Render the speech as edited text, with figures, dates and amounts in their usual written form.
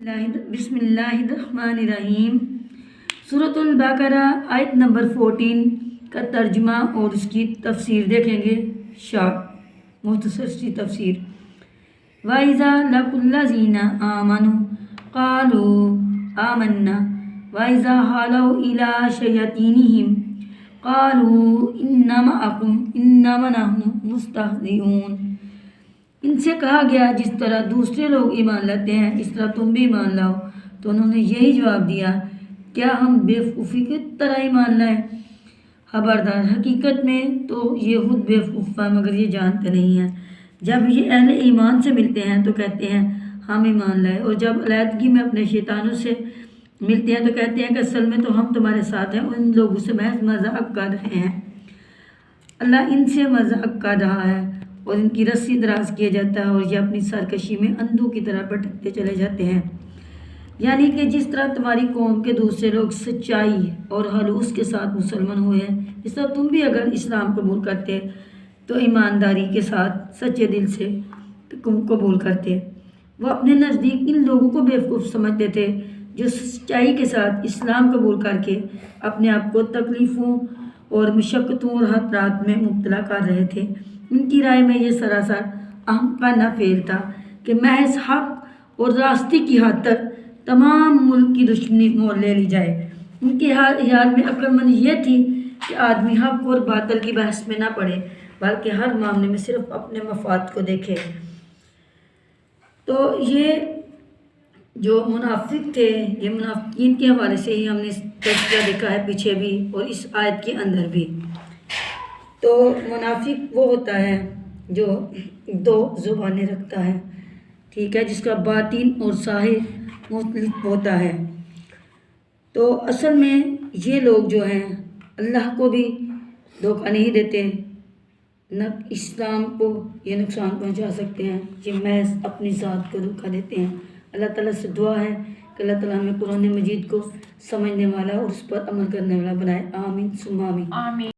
بسم اللہ الرحمن الرحیم۔ سورۃ البقرہ آیت نمبر 14 کا ترجمہ اور اس کی تفسیر دیکھیں گے۔ شارٹ مختصر سی تفسیر۔ وَإِذَا لَقُوا الَّذِينَ آمَنُوا قَالُوا آمَنَّا وَإِذَا خَلَوْا إِلَىٰ شَيَاطِينِهِمْ قَالُوا إِنَّا مَعَكُمْ إِنَّمَا نَحْنُ مُسْتَهْزِئُونَ۔ ان سے کہا گیا جس طرح دوسرے لوگ ایمان لاتے ہیں اس طرح تم بھی ایمان لاؤ، تو انہوں نے یہی جواب دیا، کیا ہم بے وقوفی کی طرح ایمان لائیں؟ خبردار، حقیقت میں تو یہ خود بے وقوف ہیں مگر یہ جانتے نہیں ہیں۔ جب یہ اہل ایمان سے ملتے ہیں تو کہتے ہیں ہم ایمان لائے، اور جب علیحدگی میں اپنے شیطانوں سے ملتے ہیں تو کہتے ہیں کہ اصل میں تو ہم تمہارے ساتھ ہیں۔ ان لوگوں سے محض مذاق کر رہے ہیں۔ اللہ ان سے مذاق کر رہا ہے اور ان کی رسی دراز کیا جاتا ہے اور یہ اپنی سرکشی میں اندھوں کی طرح بھٹکتے چلے جاتے ہیں۔ یعنی کہ جس طرح تمہاری قوم کے دوسرے لوگ سچائی اور خلوص کے ساتھ مسلمان ہوئے ہیں، اس طرح تم بھی اگر اسلام قبول کرتے تو ایمانداری کے ساتھ سچے دل سے قبول کرتے۔ وہ اپنے نزدیک ان لوگوں کو بیوقوف سمجھتے تھے جو سچائی کے ساتھ اسلام قبول کر کے اپنے آپ کو تکلیفوں اور مشقتوں اور خطرات میں مبتلا کر رہے تھے۔ ان کی رائے میں یہ سراسر احمقانہ فعل تھا کہ محض حق اور راستے کی خاطر تمام ملک کی دشمنی مول لے لی جائے۔ ان کے خیال میں عقل مند یہ تھی کہ آدمی حق اور باطل کی بحث میں نہ پڑے بلکہ ہر معاملے میں صرف اپنے مفاد کو دیکھے۔ تو یہ جو منافق تھے، یہ منافقین کے حوالے سے ہی ہم نے تذکرہ دیکھا ہے پیچھے بھی اور اس آیت کے اندر بھی۔ تو منافق وہ ہوتا ہے جو دو زبانیں رکھتا ہے، ٹھیک ہے، جس کا باطن اور ظاہر مختلف ہوتا ہے۔ تو اصل میں یہ لوگ جو ہیں اللہ کو بھی دھوکہ نہیں دیتے، نہ اسلام کو یہ نقصان پہنچا سکتے ہیں، یہ محض اپنی ذات کو دھوکہ دیتے ہیں۔ اللہ تعالیٰ سے دعا ہے کہ اللہ تعالیٰ ہمیں قرآن مجید کو سمجھنے والا اور اس پر عمل کرنے والا بنائے۔ آمین ثم آمین۔